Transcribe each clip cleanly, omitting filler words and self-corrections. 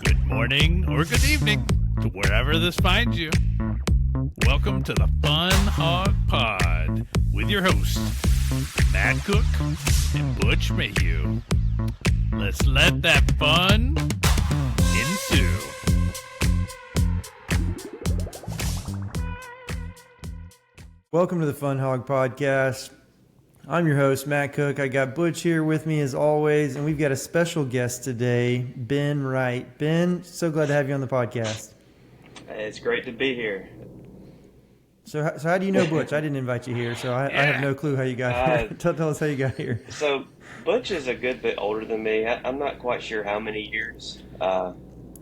Good morning or good evening to wherever this finds you. Welcome to the Funhawg Pod with your hosts, Matt Cook and Butch Mayhew. Let's let that fun ensue. Welcome to the Funhawg Podcast. I'm your host, Matt Cook. I got Butch here with me as always, and we've got a special guest today, Ben Wright. Ben, so glad to have you on the podcast. It's great to be here. So how do you know Butch? I didn't invite you here, so I have no clue how you got here. Tell us how you got here. So Butch is a good bit older than me. I'm not quite sure how many years.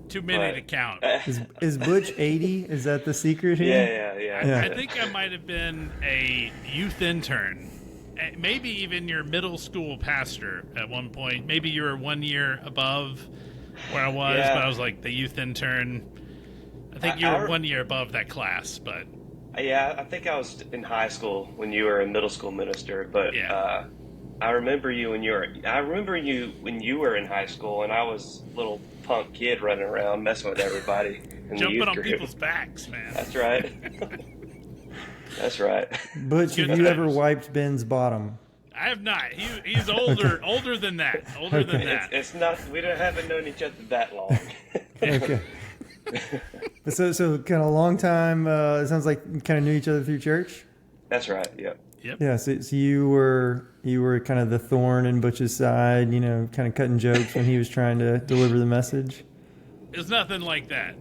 Too many to count. Is Butch 80? Is that the secret here? Yeah. I think I might have been a youth intern. Maybe even your middle school pastor at one point. Maybe you were 1 year above where I was, but I was like the youth intern. I think you were 1 year above that class, but... Yeah, I think I was in high school when you were a middle school minister, but I remember you when you were in high school, and I was a little punk kid running around messing with everybody. Jumping on people's backs, man. That's right. That's right. Butch, have you ever wiped Ben's bottom? I have not. He's older than that. Than that. It's not. We haven't known each other that long. Okay. So kind of a long time. It sounds like you kind of knew each other through church. That's right. Yep. Yeah. So you were kind of the thorn in Butch's side. You know, kind of cutting jokes when he was trying to deliver the message. It was nothing like that.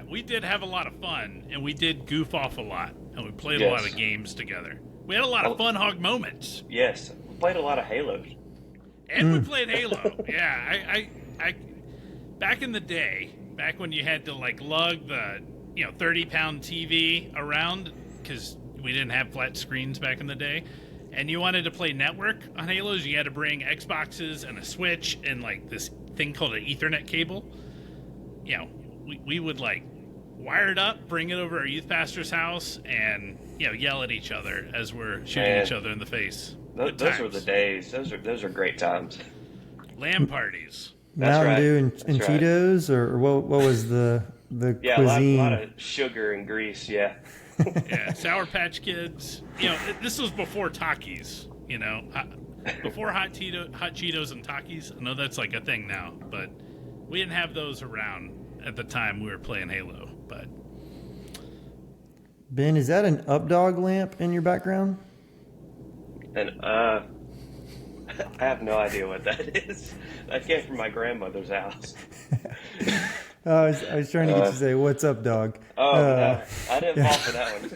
We did have a lot of fun, and we did goof off a lot, and we played a lot of games together. We had a lot of Funhawg moments. Yes, we played a lot of Halo. And we played Halo. Yeah, I back in the day, back when you had to like lug the 30-pound TV around because we didn't have flat screens back in the day, and you wanted to play network on Halos, you had to bring Xboxes and a Switch and like this thing called an Ethernet cable. We would like wire it up, bring it over our youth pastor's house, and yell at each other as we're shooting each other in the face. Those were the days. Those are great times. LAN parties. Mountain Dew and Cheetos, or what was the cuisine? A lot of sugar and grease. Yeah. Yeah, Sour Patch Kids. This was before Takis. Before hot Cheetos and Takis. I know that's like a thing now, but we didn't have those around at the time we were playing Halo. But Ben, is that an Updawg lamp in your background? And I have no idea what that is. That came from my grandmother's house. I was trying to get you to say, "What's up, dog?" Oh, no, I didn't fall for that one.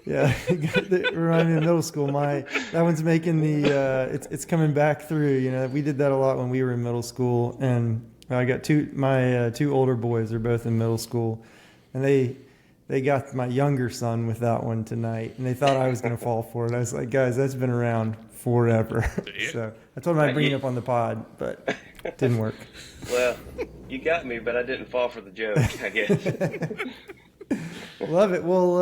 Yeah, it reminded me of middle school. That one's making the. It's coming back through. We did that a lot when we were in middle school, and I got my two older boys are both in middle school, and they got my younger son with that one tonight, and they thought I was going to fall for it. I was like, guys, that's been around forever. So I told them I'd bring it up on the pod, but it didn't work. Well, you got me, but I didn't fall for the joke, I guess. Love it. Well,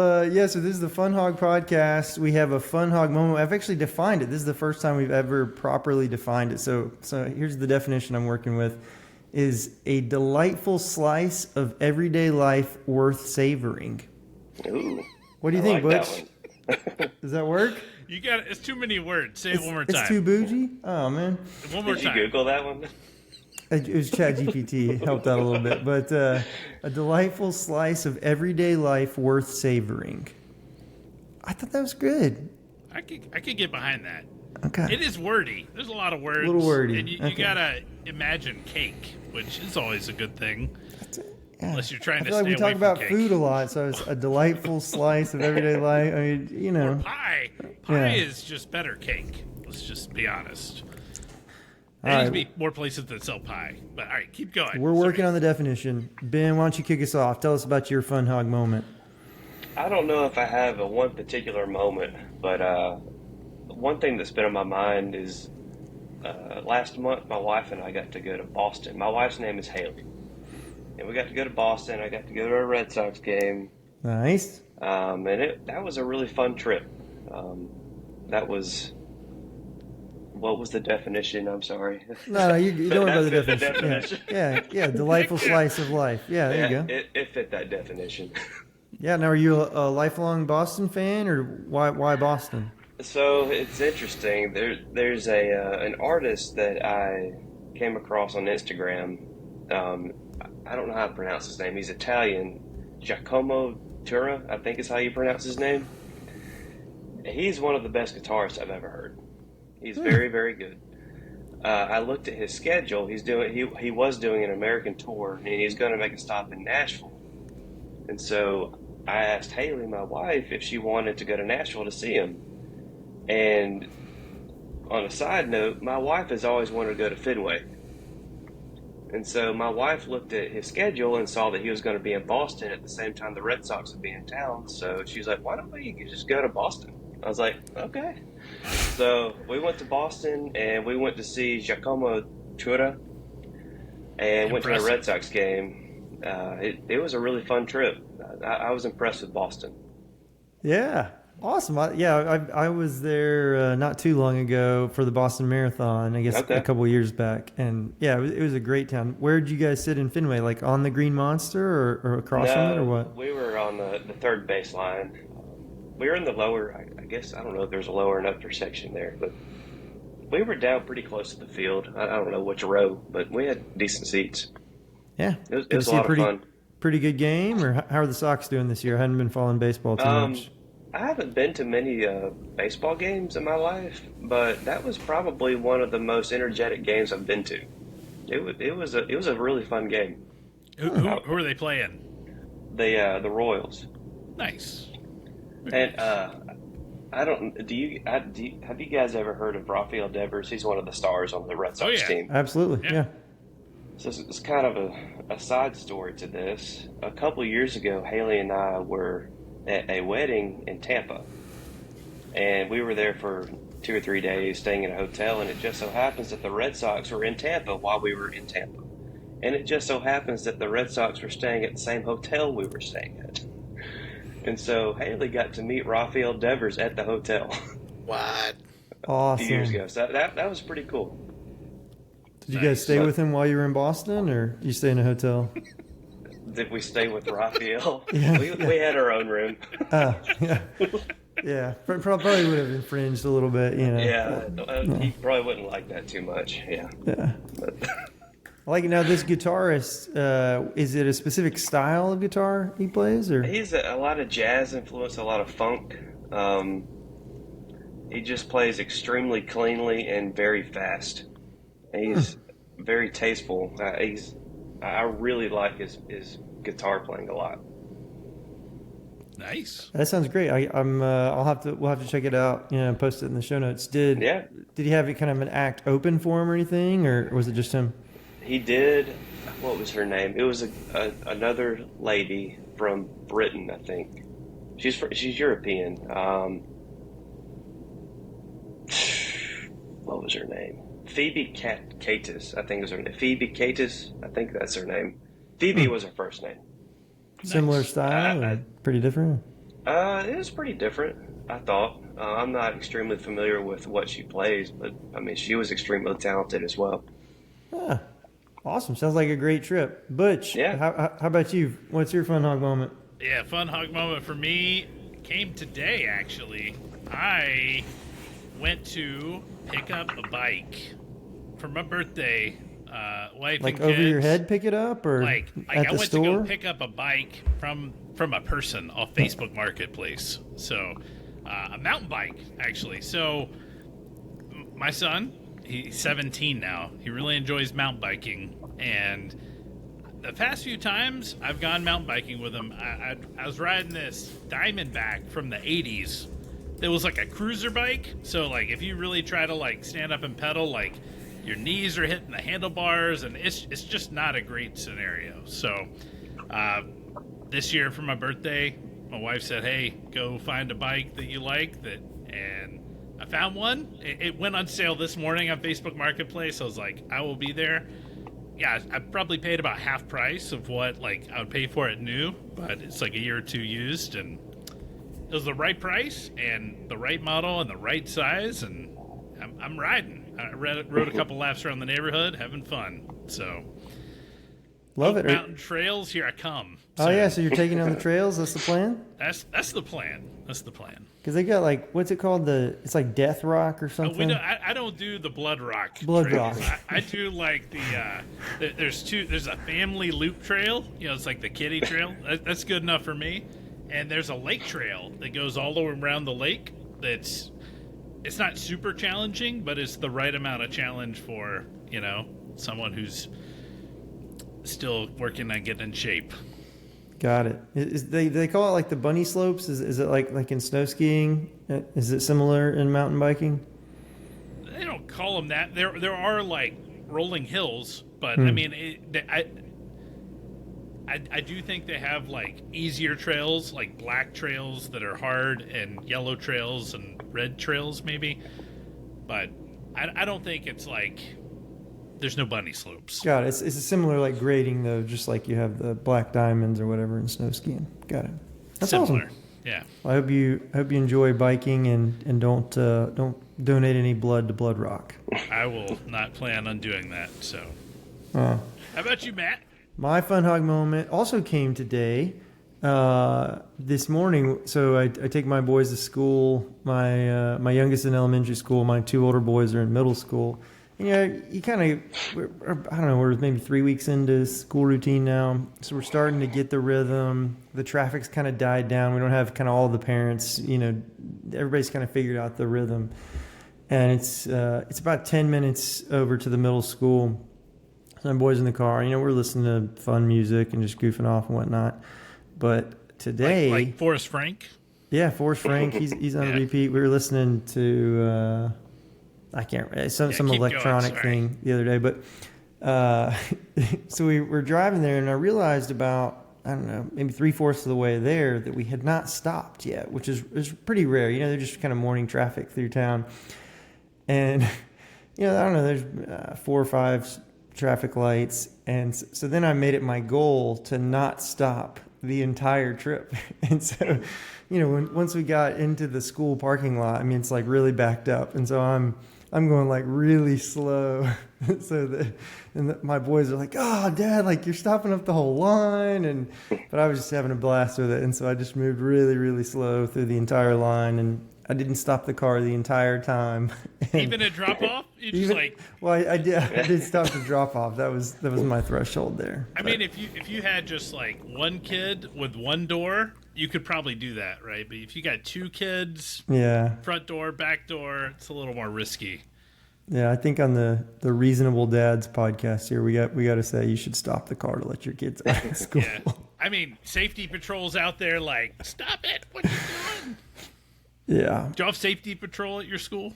so this is the Funhawg Podcast. We have a Funhawg moment. I've actually defined it. This is the first time we've ever properly defined it. So here's the definition I'm working with. Is a delightful slice of everyday life worth savoring. Ooh, what do you think, Butch? Does that work? You got it's too many words. Say it one more time. It's too bougie? Oh, man. One more time. Did you Google that one? It was ChatGPT. It helped out a little bit. But a delightful slice of everyday life worth savoring. I thought that was good. I could get behind that. Okay. It is wordy. There's a lot of words. A little wordy. And you gotta imagine cake, which is always a good thing. Yeah. Unless you're trying to stay away from cake. We talk about food a lot, so it's a delightful slice of everyday life. I mean, Or pie. Pie is just better cake. Let's just be honest. There needs to be more places that sell pie. But all right, keep going. We're working on the definition. Ben, why don't you kick us off? Tell us about your Funhawg moment. I don't know if I have one particular moment, but one thing that's been on my mind is last month my wife and I got to go to Boston. My wife's name is Haley. And we got to go to Boston. I got to go to a Red Sox game. Nice. And that was a really fun trip. That was What was the definition? I'm sorry. No, you don't know the That fit definition. Yeah. Delightful slice of life. Yeah, there you go. It fit that definition. Yeah. Now, are you a lifelong Boston fan, or why Boston? So it's interesting. There's an artist that I came across on Instagram. I don't know how to pronounce his name. He's Italian. Giacomo Tura, I think is how you pronounce his name. He's one of the best guitarists I've ever heard. He's very, very good. I looked at his schedule. He was doing an American tour, and he's going to make a stop in Nashville. And so I asked Haley, my wife, if she wanted to go to Nashville to see him. And on a side note, my wife has always wanted to go to Fenway. And so my wife looked at his schedule and saw that he was going to be in Boston at the same time the Red Sox would be in town. So she's like, why don't we just go to Boston? I was like, okay. So we went to Boston, and we went to see Giacomo Tura and went to a Red Sox game. It was a really fun trip. I was impressed with Boston. Yeah. Awesome. I was there not too long ago for the Boston Marathon, I guess a couple of years back. And yeah, it was a great town. Where did you guys sit in Fenway? Like on the Green Monster or across from it, or what? We were on the third baseline. We were in the lower, I guess, I don't know if there's a lower and upper section there, but we were down pretty close to the field. I don't know which row, but we had decent seats. Yeah. It was a lot of fun. Pretty good game, or how are the Sox doing this year? I hadn't been following baseball too much. I haven't been to many baseball games in my life, but that was probably one of the most energetic games I've been to. It was a really fun game. Who are they playing? The Royals. Nice. And I don't. Have you guys ever heard of Rafael Devers? He's one of the stars on the Red Sox team. Absolutely, yeah. So it's kind of a side story to this. A couple of years ago, Haley and I were at a wedding in Tampa, and we were there for 2 or 3 days staying in a hotel, and it just so happens that the Red Sox were in Tampa while we were in Tampa, and it just so happens that the Red Sox were staying at the same hotel we were staying at, and so Haley got to meet Rafael Devers at the hotel. What? Awesome. A few years ago. So that was pretty cool. Did you guys stay with him while you were in Boston, or you stay in a hotel? Did we stay with Rafael? Yeah, we had our own room. Yeah. Yeah, probably would have infringed a little bit, you know. Yeah, he probably wouldn't like that too much. Yeah. Like, now, this guitarist, is it a specific style of guitar he plays, or? He's a lot of jazz influence, a lot of funk. He just plays extremely cleanly and very fast. He's very tasteful. I really like his guitar playing a lot. Nice. That sounds great. We'll have to check it out. You know, post it in the show notes. Did he have kind of an act open for him or anything, or was it just him? He did. What was her name? It was another lady from Britain, I think. She's European. What was her name? Phoebe Catus, I think is her name. Phoebe Catus, I think that's her name. Phoebe was her first name. Similar style, or pretty different? It was pretty different, I thought. I'm not extremely familiar with what she plays, but I mean, she was extremely talented as well. Ah, awesome. Sounds like a great trip. Butch, how about you? What's your Funhawg moment? Yeah, Funhawg moment for me came today, actually. I went to pick up a bike for my birthday. Wife like and kids. Over your head, pick it up, or like at I the went store? to go pick up a bike from a person off Facebook Marketplace. So a mountain bike, actually. So my son, he's 17 now. He really enjoys mountain biking, and the past few times I've gone mountain biking with him, I was riding this Diamondback from the 80s. It was like a cruiser bike. So like if you really try to like stand up and pedal, like your knees are hitting the handlebars, and it's just not a great scenario. So this year for my birthday, my wife said, hey, go find a bike that you like, and I found one. It went on sale this morning on Facebook Marketplace. I was like, I will be there. Yeah, I probably paid about half price of what like I would pay for it new, but it's like a year or two used, and it was the right price and the right model and the right size, and I'm riding. I rode a couple laps around the neighborhood, having fun. So, Love it. Mountain trails, here I come. Oh yeah, so you're taking on the trails. That's the plan. That's the plan. That's the plan. Because they got like, what's it called? It's like Death Rock or something. I don't do the Blood Rock. Blood trails. Rock. I do like there's a family loop trail. It's like the kiddie trail. That's good enough for me. And there's a lake trail that goes all the way around the lake. It's not super challenging, but it's the right amount of challenge for someone who's still working on getting in shape. Got it. They call it like the bunny slopes? Is it like in snow skiing? Is it similar in mountain biking? They don't call them that. There are like rolling hills, but I mean, I do think they have like easier trails, like black trails that are hard, and yellow trails and red trails maybe. But I don't think it's like there's no bunny slopes. Got it. It's a similar like grading though, just like you have the black diamonds or whatever in snow skiing. Got it. That's similar. Awesome. Yeah. Well, I hope you enjoy biking and don't donate any blood to Blood Rock. I will not plan on doing that. So. How about you, Matt? My Funhawg moment also came today, this morning. So I take my boys to school. My youngest in elementary school. My two older boys are in middle school. You kind of, I don't know, we're maybe 3 weeks into school routine now. So we're starting to get the rhythm. The traffic's kind of died down. We don't have kind of all the parents, everybody's kind of figured out the rhythm. And it's about 10 minutes over to the middle school. So my boys in the car, we're listening to fun music and just goofing off and whatnot. But today, like Forrest Frank. Yeah, Forrest Frank. He's on repeat. We were listening to I can't remember some electronic thing the other day. But so we were driving there, and I realized about maybe 3/4 of the way there that we had not stopped yet, which is pretty rare. They're just kind of morning traffic through town, and I don't know. There's 4 or 5 traffic lights, and so then I made it my goal to not stop the entire trip. And so once we got into the school parking lot, it's like really backed up, and so I'm going like really slow. So my boys are like, "Oh, Dad, like you're stopping up the whole line," but I was just having a blast with it, and so I just moved really, really slow through the entire line, and I didn't stop the car the entire time. Even at drop off, I did stop the drop off. That was my threshold there. I mean, if you had just like one kid with one door, you could probably do that, right? But if you got 2 kids, front door, back door, it's a little more risky. Yeah, I think on the Reasonable Dads podcast here, we got to say you should stop the car to let your kids out of school. Yeah. I mean, safety patrols out there like, stop it! What are you doing? Yeah. Do you have safety patrol at your school?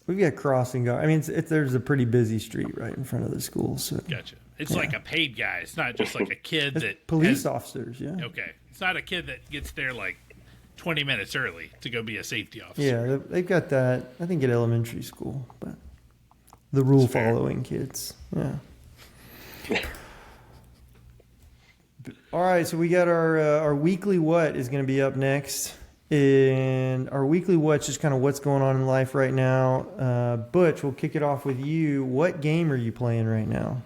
We've got crossing guard. There's a pretty busy street right in front of the school. So. Gotcha. It's like a paid guy. It's not just like a kid that police officers. Yeah. Okay. It's not a kid that gets there like 20 minutes early to go be a safety officer. Yeah, they've got that. I think at elementary school, but the rule following kids. Yeah. All right, so we got our weekly what is going to be up next. And our weekly what's just kind of what's going on in life right now. Butch, we'll kick it off with you. What game are you playing right now?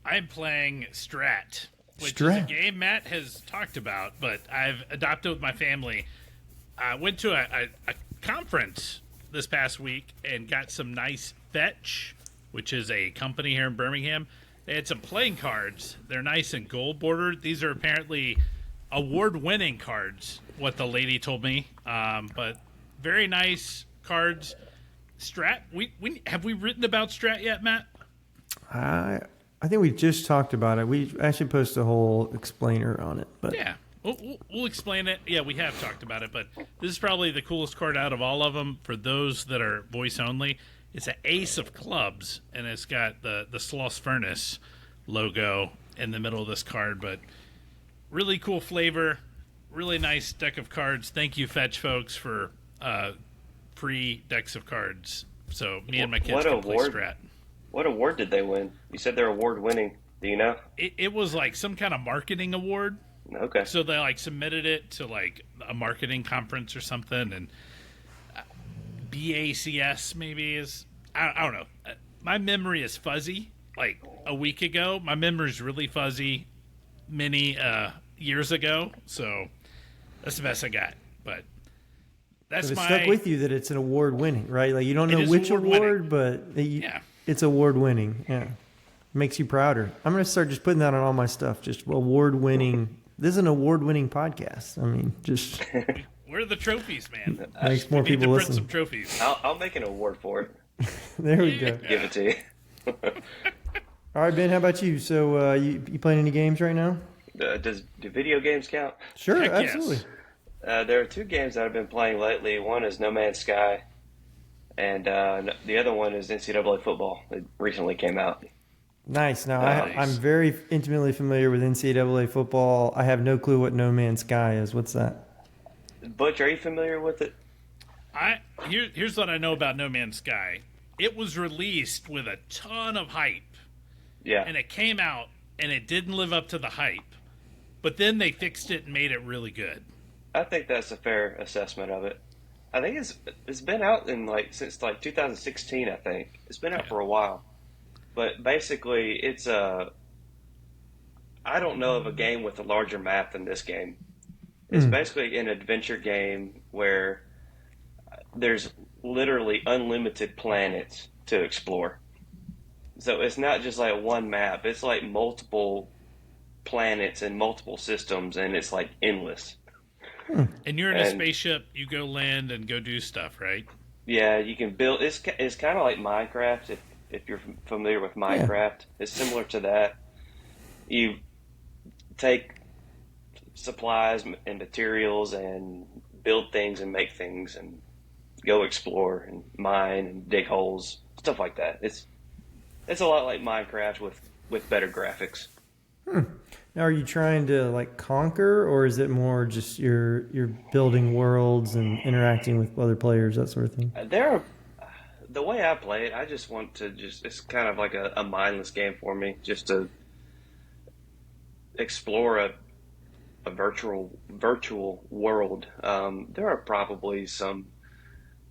I'm playing Strat, which is a game Matt has talked about, but I've adopted with my family. I went to a conference this past week and got some nice Fetch, which is a company here in Birmingham. They had some playing cards. They're nice and gold bordered. These are apparently award-winning cards, what the lady told me, but very nice cards. Strat, have we written about Strat yet, Matt? I think we just talked about it. We actually posted a whole explainer on it. But yeah, we'll explain it. Yeah, we have talked about it, but this is probably the coolest card out of all of them for those that are voice only. It's an ace of clubs, and it's got the Sloss Furnace logo in the middle of this card, but really cool flavor, really nice deck of cards. Thank you, Fetch folks, for free decks of cards. So me and my kids can play Strat. What award did they win? You said they're award-winning. Do you know? It was like some kind of marketing award. Okay. So they like submitted it to like a marketing conference or something, and BACS maybe is. I don't know. My memory is fuzzy. Like a week ago, my memory is really fuzzy. Many years ago, so that's the best I got. But that's But it stuck with you that it's an award winning, right? Like you don't know is which award-winning. award, but it's award winning. Yeah, makes you prouder. I'm gonna start just putting that on all my stuff. Just award winning. This is an award winning podcast. I mean, just where are the trophies, man? makes more We need people to print listen. some trophies. I'll make an award for it. There we go. Give it to you. All right, Ben. How about you? So you playing any games right now? Do video games count? Sure, Heck yes. absolutely. There are two games that I've been playing lately. One is No Man's Sky, and the other one is NCAA football. It recently came out. Nice. Now, Nice. I'm very intimately familiar with NCAA football. I have no clue what No Man's Sky is. What's that? Butch, are you familiar with it? Here's what I know about No Man's Sky. It was released with a ton of hype, Yeah. and it came out, and it didn't live up to the hype. But then they fixed it and made it really good. I think that's a fair assessment of it. I think it's been out since 2016. I think it's been out for a while, but basically it's I don't know of a game with a larger map than this game. It's basically an adventure game where there's literally unlimited planets to explore. So it's not just like one map; it's like multiple planets and multiple systems, and it's like endless. And you're in a spaceship, you go land and go do stuff, right? Yeah, you can build. It's kind of like Minecraft. If you're familiar with Minecraft, it's similar to that. You take supplies and materials and build things and make things and go explore and mine and dig holes, stuff like that. It's a lot like Minecraft with better graphics. Now, are you trying to like conquer, or is it more just you're building worlds and interacting with other players, that sort of thing? The way I play it, I just want to it's kind of like a mindless game for me, just to explore a virtual world. There are probably some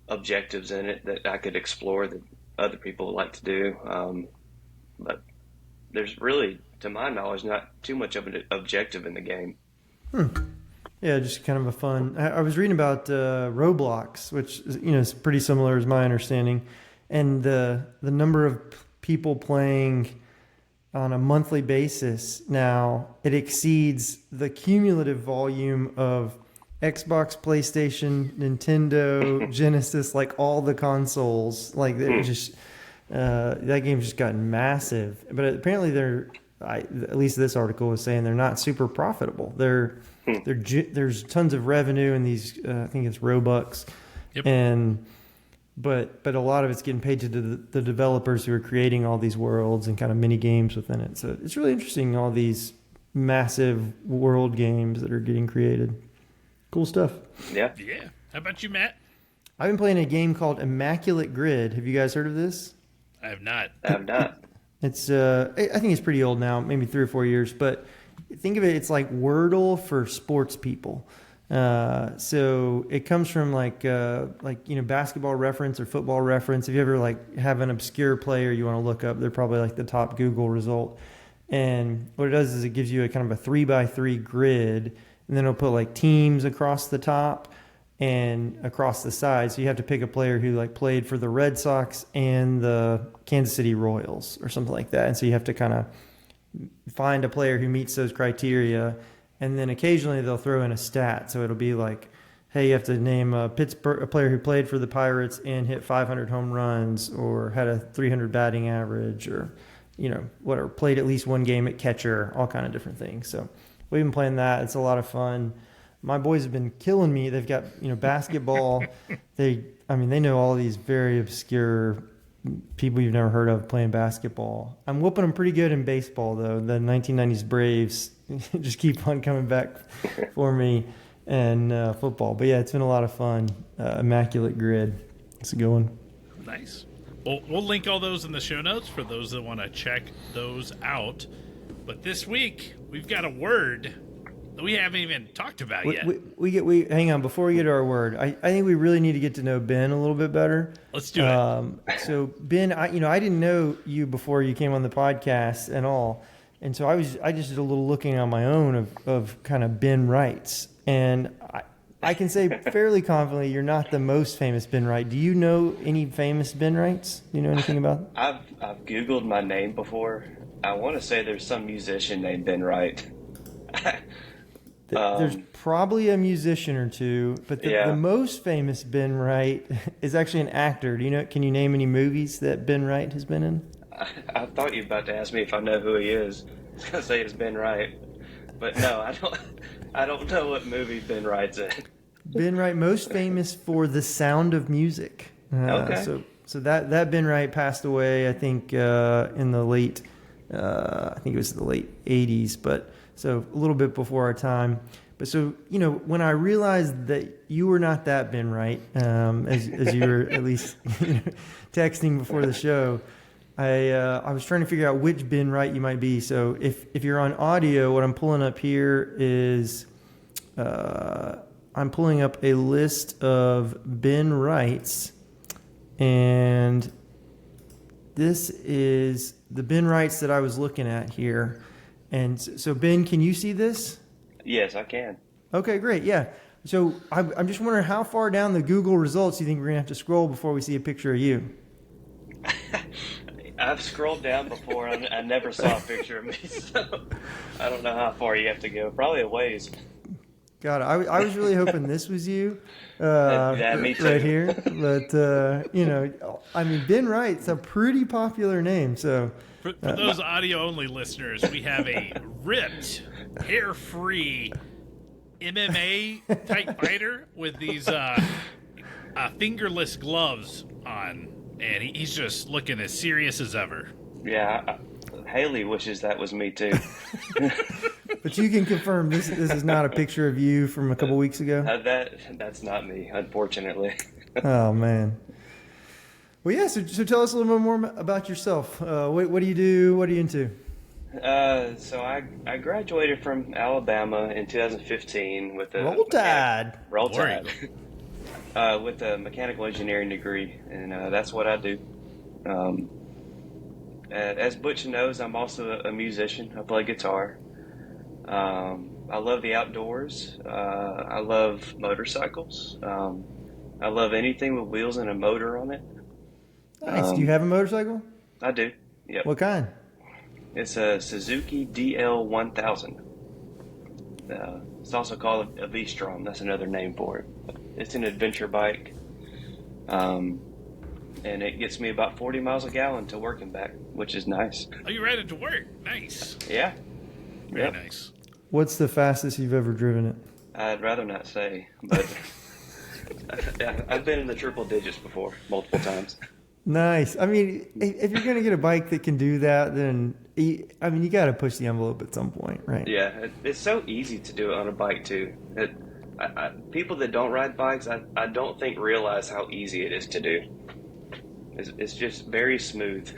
objectives in it that I could explore that other people would like to do, but there's really, to my knowledge, not too much of an objective in the game. Yeah, just kind of a fun. I was reading about Roblox, which is pretty similar, is my understanding, and the number of people playing on a monthly basis now, it exceeds the cumulative volume of Xbox, PlayStation, Nintendo, Genesis, like all the consoles. Like it just that game's just gotten massive. But apparently at least this article was saying they're not super profitable. There's tons of revenue in these. I think it's Robux, Yep. But a lot of it's getting paid to the developers who are creating all these worlds and kind of mini games within it. So it's really interesting, all these massive world games that are getting created. Cool stuff. Yeah. Yeah. How about you, Matt? I've been playing a game called Immaculate Grid. Have you guys heard of this? I have not. I have not. It's I think it's pretty old now, maybe 3 or 4 years. But think of it, it's like Wordle for sports people. So it comes from like Basketball Reference or Football Reference. If you ever like have an obscure player you want to look up, they're probably like the top Google result. And what it does is it gives you a kind of a 3x3 grid, and then it'll put like teams across the top and across the side. So you have to pick a player who like played for the Red Sox and the Kansas City Royals or something like that. And so you have to kind of find a player who meets those criteria. And then occasionally they'll throw in a stat. So it'll be like, hey, you have to name a player who played for the Pirates and hit 500 home runs or had a 300 batting average, or, whatever, played at least one game at catcher, all kind of different things. So we've been playing that. It's a lot of fun. My boys have been killing me. They've got, basketball. They know all these very obscure people you've never heard of playing basketball. I'm whooping them pretty good in baseball, though. The 1990s Braves just keep on coming back for me, and football. But yeah, it's been a lot of fun. Immaculate Grid. It's a good one. Nice. Well, we'll link all those in the show notes for those that want to check those out. But this week, we've got a word we haven't even talked about yet. We hang on before we get to our word. I think we really need to get to know Ben a little bit better. Let's do it. So Ben, I didn't know you before you came on the podcast and all, and so I just did a little looking on my own of kind of Ben Wrights, and I can say fairly confidently you're not the most famous Ben Wright. Do you know any famous Ben Wrights? Do you know anything about? I've Googled my name before. I want to say there's some musician named Ben Wright. There's probably a musician or two, but the most famous Ben Wright is actually an actor. Do you know? Can you name any movies that Ben Wright has been in? I thought you were about to ask me if I know who he is. I was gonna say it's Ben Wright, but no, I don't. I don't know what movie Ben Wright's in. Ben Wright, most famous for The Sound of Music. Okay. So that Ben Wright passed away, I think, in the late, I think it was the late 80s, but so a little bit before our time. But so, when I realized that you were not that Ben Wright, as you were at least texting before the show, I was trying to figure out which Ben Wright you might be. So if you're on audio, what I'm pulling up here is I'm pulling up a list of Ben Wrights, and this is the Ben Wrights that I was looking at here. And so, Ben, can you see this? Yes, I can. Okay, great. Yeah. So I'm just wondering how far down the Google results do you think we're going to have to scroll before we see a picture of you? I've scrolled down before. I never saw a picture of me, so I don't know how far you have to go. Probably a ways. God, I was really hoping this was you Yeah, me too. right here. But, I mean, Ben Wright's a pretty popular name, so... For those audio-only listeners, we have a ripped, hair-free MMA-type fighter with these fingerless gloves on, and he's just looking as serious as ever. Yeah, Haley wishes that was me too. But you can confirm this is not a picture of you from a couple weeks ago? That's not me, unfortunately. Oh, man. Well, yeah, so tell us a little bit more about yourself. What do you do? What are you into? So I graduated from Alabama in 2015 with a Roll Tide. Roll Tide. With a mechanical engineering degree, and that's what I do. As Butch knows, I'm also a musician. I play guitar. I love the outdoors. I love motorcycles. I love anything with wheels and a motor on it. Nice. Do you have a motorcycle? I do. Yep. What kind? It's a Suzuki DL1000. It's also called a V-Strom. That's another name for it. It's an adventure bike, and it gets me about 40 miles a gallon to work and back, which is nice. Oh, you ride it to work? Nice. Yeah. Very nice. What's the fastest you've ever driven it? I'd rather not say, but I've been in the triple digits before, multiple times. Nice. I mean, if you're going to get a bike that can do that, then, you got to push the envelope at some point, right? Yeah, it's so easy to do it on a bike, too. People that don't ride bikes, I don't think realize how easy it is to do. It's just very smooth.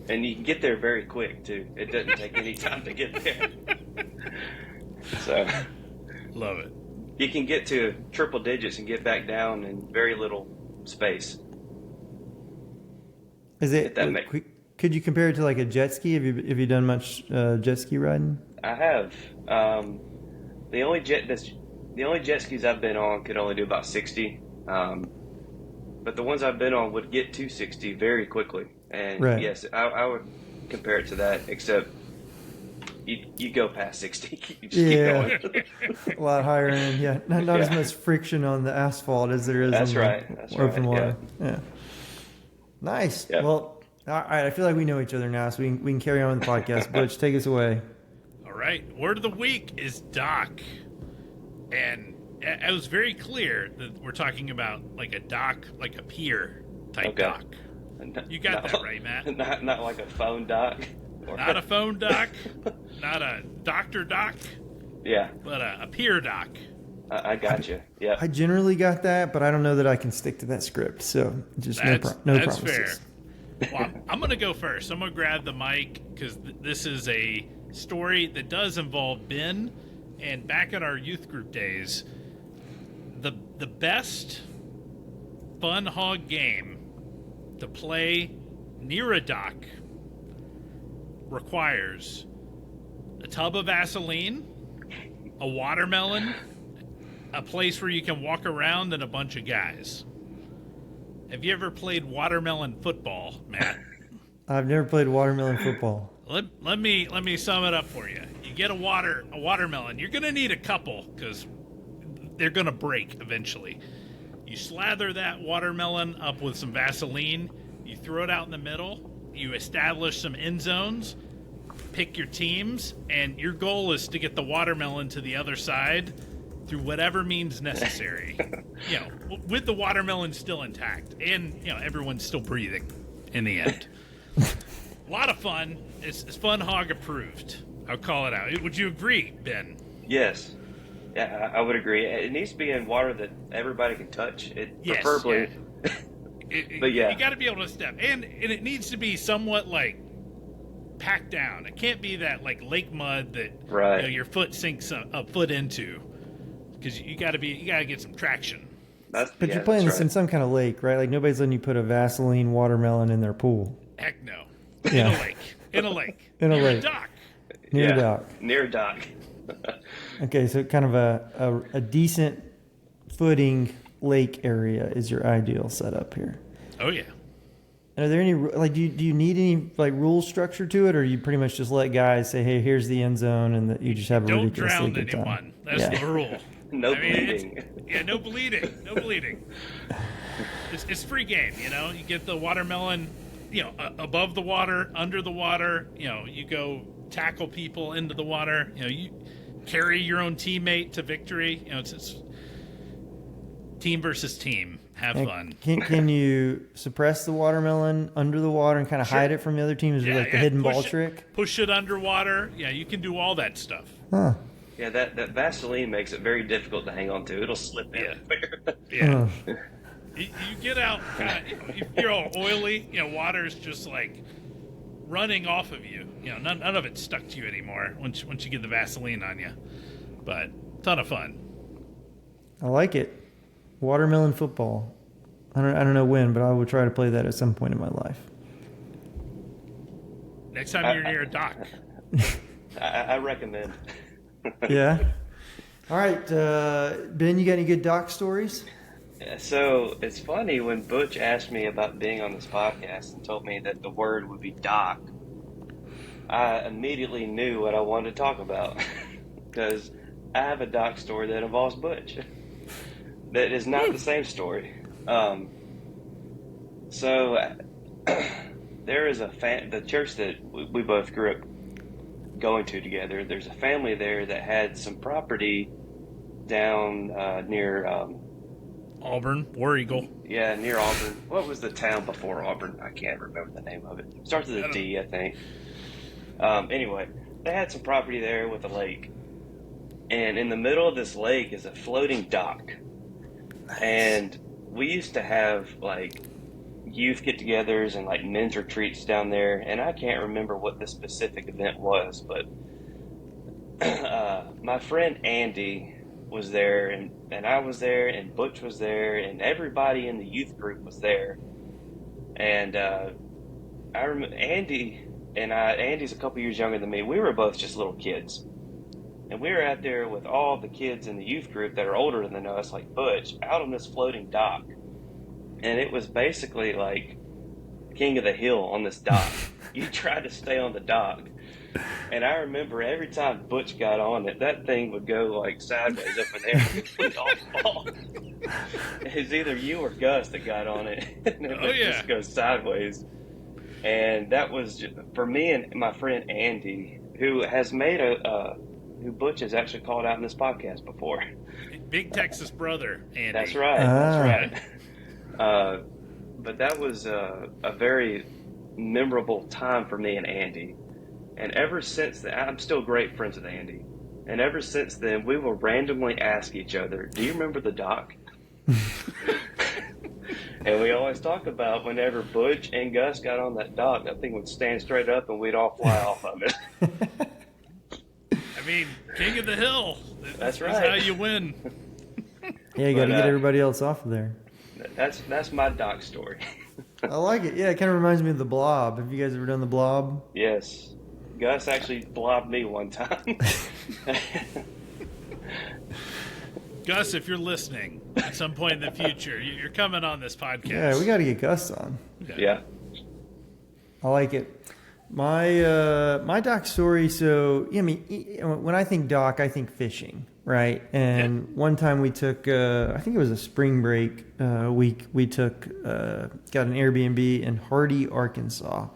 And you can get there very quick, too. It doesn't take any time to get there. So, love it. You can get to triple digits and get back down in very little space. Is it? Could you compare it to like a jet ski? Have you done much jet ski riding? I have. The only jet skis I've been on could only do about 60. But the ones I've been on would get to 60 very quickly. And right. Yes, I would compare it to that, except you go past 60. You just keep going. A lot higher end. Yeah, not as much friction on the asphalt as there is That's on right. the open water. Yeah. Nice. Yep. Well, all right. I feel like we know each other now, so we can carry on with the podcast. Butch, take us away. All right. Word of the week is dock. And it was very clear that we're talking about like a dock, like a pier type dock. You got that right, Matt. Not like a phone dock. Not a phone dock. Not a doctor dock. Yeah. But a pier dock. I got you. Yeah. I generally got that, but I don't know that I can stick to that script. So just no promises. Fair. Well, I'm going to go first. I'm going to grab the mic because this is a story that does involve Ben, And back in our youth group days, the best Funhawg game to play near a dock requires a tub of Vaseline, a watermelon, a place where you can walk around, and a bunch of guys. Have you ever played watermelon football, Matt? I've never played watermelon football. Let me sum it up for you. You get a watermelon. You're gonna need a couple because they're gonna break eventually. You slather that watermelon up with some Vaseline. You throw it out in the middle. You establish some end zones. Pick your teams, and your goal is to get the watermelon to the other side through whatever means necessary. With the watermelon still intact, and everyone's still breathing in the end. A lot of fun. It's Funhawg approved. I'll call it out. Would you agree, Ben? Yes. Yeah, I would agree. It needs to be in water that everybody can touch. Yes, preferably. Yeah. But yeah, you got to be able to step, and it needs to be somewhat like packed down. It can't be that like lake mud that your foot sinks a foot into, because you got to get some traction. But you're playing this in some kind of lake, right? Like nobody's letting you put a Vaseline watermelon in their pool. Heck no. Yeah. In a lake. In a lake. A dock. Near a dock. Near a dock. Okay, so kind of a decent footing lake area is your ideal setup here. Oh yeah. And are there any do you need any like rule structure to it, or you pretty much just let guys say, hey, here's the end zone, and that you just have a ridiculously good time? Don't drown anyone. That's the rule. No bleeding. No bleeding. No bleeding. It's free game. You get the watermelon. Above the water, under the water. You go tackle people into the water. You carry your own teammate to victory. It's team versus team. Have fun. Can you suppress the watermelon under the water and kind of hide it from the other teams with the hidden ball trick? Push it underwater. Yeah, you can do all that stuff. Huh. Yeah, that Vaseline makes it very difficult to hang on to. It'll slip everywhere. Yeah. You get out, you're all oily. Water's just like running off of you. None of it's stuck to you anymore once you get the Vaseline on you. But ton of fun. I like it. Watermelon football. I don't know when, but I will try to play that at some point in my life. Next time you're near a dock. I recommend. Yeah. All right, Ben, you got any good dock stories? So it's funny when Butch asked me about being on this podcast and told me that the word would be dock. I immediately knew what I wanted to talk about because I have a dock story that involves Butch. That is not the same story. So there is the church that we both grew up going to together. There's a family there that had some property down near Auburn, War Eagle. Yeah, near Auburn. What was the town before Auburn? I can't remember the name of it. Starts with a D, I think. Anyway, they had some property there with a lake. And in the middle of this lake is a floating dock. Nice. And we used to have like youth get-togethers and like men's retreats down there. And I can't remember what the specific event was, but my friend Andy was there, and I was there, and Butch was there, and everybody in the youth group was there. And I remember Andy's a couple years younger than me. We were both just little kids. And we were out there with all the kids in the youth group that are older than us, like Butch, out on this floating dock. And it was basically like King of the Hill on this dock. You tried to stay on the dock. And I remember every time Butch got on it, that thing would go like sideways up in there. We'd all fall. It was either you or Gus that got on it. And it would just go sideways. And that was for me and my friend Andy, who has made who Butch has actually called out in this podcast before. Big Texas brother, Andy. That's right. That's right. But that was a very memorable time for me and Andy. And ever since then, I'm still great friends with Andy. And ever since then, we will randomly ask each other, do you remember the dock? And we always talk about whenever Butch and Gus got on that dock, that thing would stand straight up and we'd all fly off of it. I mean, King of the Hill. That's right. That's how you win. Yeah, you got to get everybody else off of there. That's my dock story. I like it. Yeah, it kind of reminds me of the Blob. Have you guys ever done the Blob? Yes. Gus actually blobbed me one time. Gus, if you're listening at some point in the future, you're coming on this podcast. Yeah, we got to get Gus on. Yeah. I like it. My dock story. So, I mean, when I think dock, I think fishing, right? And one time we took, I think it was a spring break week. We took, got an Airbnb in Hardy, Arkansas,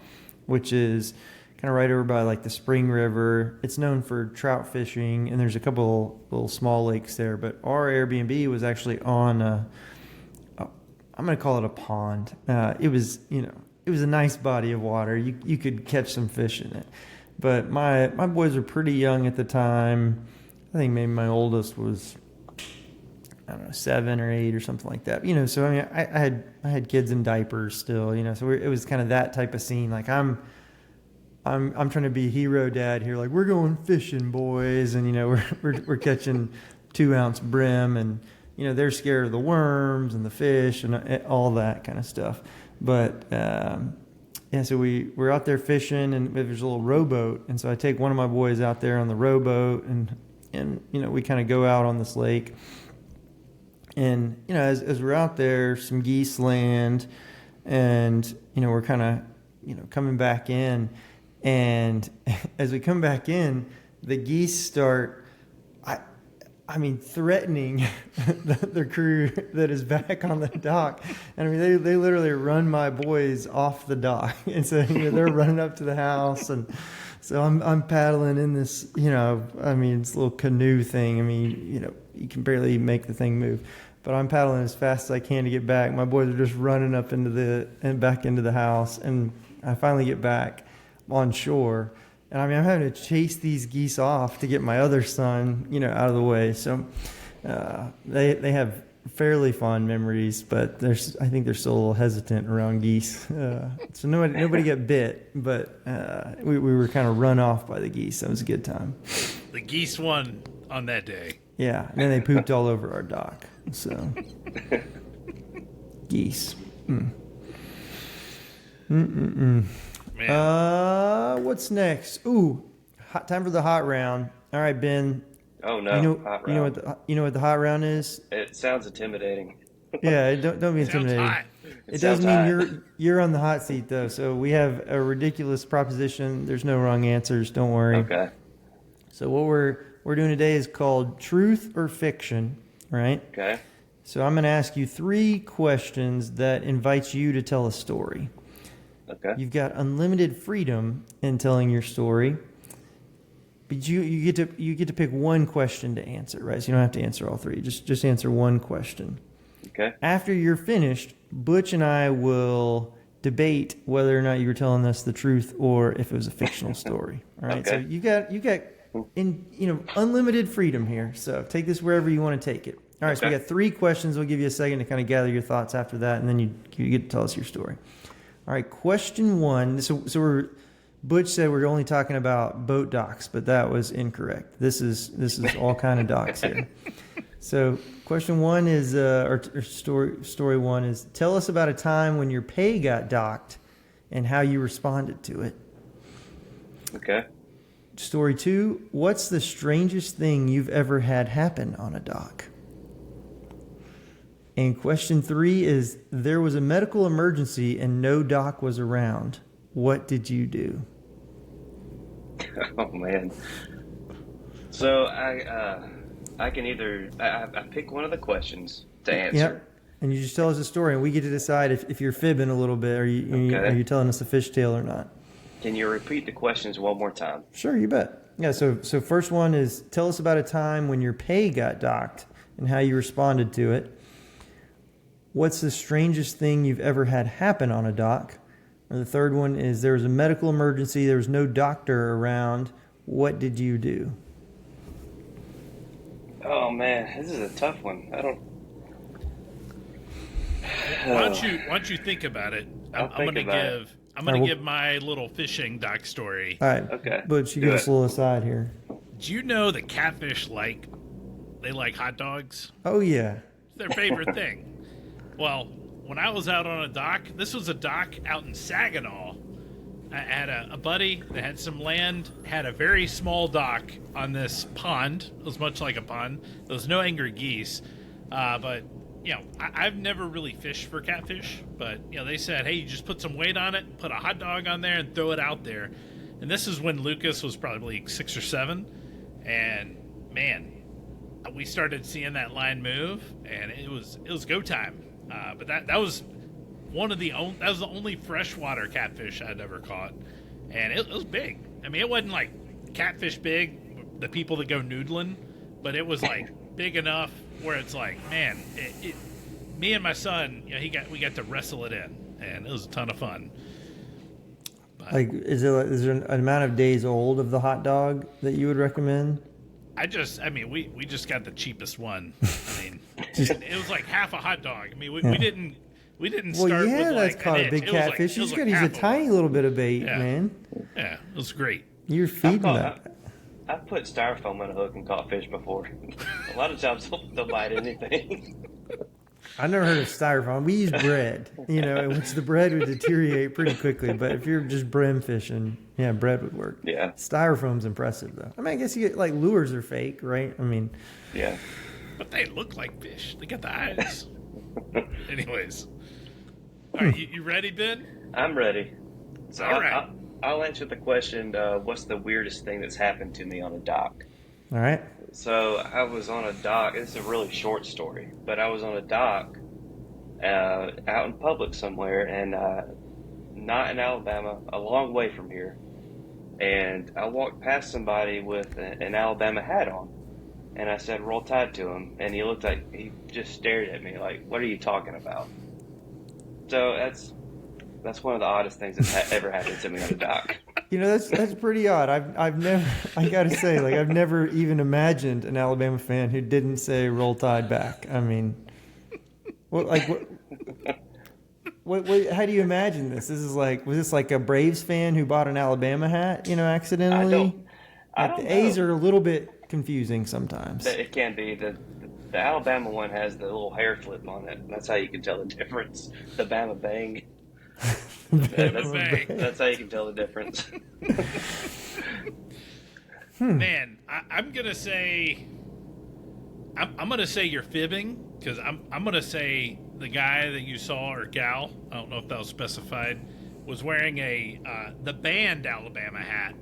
which is kind of right over by like the Spring River. It's known for trout fishing, and there's a couple little small lakes there. But our Airbnb was actually on I'm going to call it a pond. It was a nice body of water. You could catch some fish in it. But my boys were pretty young at the time. I think maybe my oldest was, I don't know, 7 or 8 or something like that. So I mean, I had kids in diapers still. So it was kind of that type of scene. Like I'm trying to be hero dad here. Like, we're going fishing, boys, and we're catching 2-ounce brim, and they're scared of the worms and the fish and all that kind of stuff. But so we're out there fishing, and there's a little rowboat, and so I take one of my boys out there on the rowboat, and we kind of go out on this lake, and as we're out there, some geese land, and we're kind of coming back in, and as we come back in, the geese start threatening the crew that is back on the dock. And I mean, they literally run my boys off the dock. And so, they're running up to the house. And so I'm paddling in this, this little canoe thing. I mean, you can barely make the thing move. But I'm paddling as fast as I can to get back. My boys are just running up back into the house. And I finally get back on shore. And I mean, I'm having to chase these geese off to get my other son, out of the way. So they have fairly fond memories, but I think they're still a little hesitant around geese. So nobody got bit, but we were kind of run off by the geese. That was a good time. The geese won on that day. Yeah, and then they pooped all over our dock. So geese. Man. What's next? Ooh, time for the hot round. All right, Ben. Oh no, hot round. You know what the hot round is? It sounds intimidating. Yeah, don't be intimidated. It does mean you're on the hot seat though. So we have a ridiculous proposition. There's no wrong answers. Don't worry. Okay. So what we're doing today is called Truth or Fiction, right? Okay. So I'm going to ask you 3 questions that invites you to tell a story. Okay. You've got unlimited freedom in telling your story, but you get to pick one question to answer, right? So you don't have to answer all 3. Just answer one question. Okay. After you're finished, Butch and I will debate whether or not you were telling us the truth or if it was a fictional story. All right. Okay. So you got unlimited freedom here. So take this wherever you want to take it. All right. Okay. So we got 3 questions. We'll give you a second to kind of gather your thoughts after that, and then you get to tell us your story. All right, question 1. So Butch said we're only talking about boat docks, but that was incorrect. This is all kind of docks here. So question 1 is, or story 1 is, tell us about a time when your pay got docked and how you responded to it. Okay. Story 2, what's the strangest thing you've ever had happen on a dock? And question 3 is, there was a medical emergency and no doc was around. What did you do? Oh, man. So I can either I pick one of the questions to answer. Yep. And you just tell us a story, and we get to decide if you're fibbing a little bit, or are you telling us a fishtail or not. Can you repeat the questions one more time? Sure, you bet. Yeah, so first one is, tell us about a time when your pay got docked and how you responded to it. What's the strangest thing you've ever had happen on a dock? Or the third one is, there was a medical emergency, there was no doctor around. What did you do? Oh man, this is a tough one. I don't. Why don't you think about it? I'm gonna give my little fishing dock story. All right. Okay. Butch, you give us a little aside here. Do you know that catfish like they like hot dogs. Oh yeah. It's their favorite thing. Well, when I was out on a dock, this was a dock out in Saginaw. I had a buddy that had some land, had a very small dock on this pond. It was much like a pond. There was no angry geese. But, I've never really fished for catfish. But, they said, hey, you just put some weight on it, put a hot dog on there, and throw it out there. And this is when Lucas was probably 6 or 7. And, man, we started seeing that line move, and it was go time. But that was that was the only freshwater catfish I'd ever caught, and it was big. I mean, it wasn't like catfish big, the people that go noodling, but it was like big enough where it's like, man, me and my son, we got to wrestle it in, and it was a ton of fun. But Like, is there an amount of days old of the hot dog that you would recommend? we just got the cheapest one. I mean, it was like half a hot dog. I mean, we didn't start Well, yeah, with that's like caught an a big inch. It was catfish. it You was just got to use a half tiny little bit of bait, Yeah. man. Yeah, it was great. You're feeding that. I've put styrofoam on a hook and caught fish before. A lot of times they'll bite anything. I've never heard of styrofoam. We use bread, which the bread would deteriorate pretty quickly. But if you're just brim fishing, yeah, bread would work. Yeah. Styrofoam's impressive, though. I mean, I guess you get, like, lures are fake, right? I mean, Yeah. But they look like fish. They got the eyes. Anyways. All right, you ready, Ben? I'm ready. So All right. I'll answer the question, what's the weirdest thing that's happened to me on a dock? all right. So I was on a dock. It's a really short story, but I was on a dock out in public somewhere, and not in Alabama, a long way from here. And I walked past somebody with an Alabama hat on, and I said, "Roll Tide" to him, and he just stared at me like, "What are you talking about?" So that's one of the oddest things that's ever happened to me on a dock. That's pretty odd. I've never, I gotta say, like, I've never even imagined an Alabama fan who didn't say "Roll Tide" back. I mean, what? How do you imagine this? Was this like a Braves fan who bought an Alabama hat, accidentally? I don't The know. A's are a little bit confusing sometimes. It can be. The Alabama one has the little hair flip on it. That's how you can tell the difference. The Bama Bang. Bang. That's how you can tell the difference. Man, I'm gonna say, I'm gonna say you're fibbing, because I'm gonna say the guy that you saw, or gal, I don't know if that was specified, was wearing the band Alabama hat,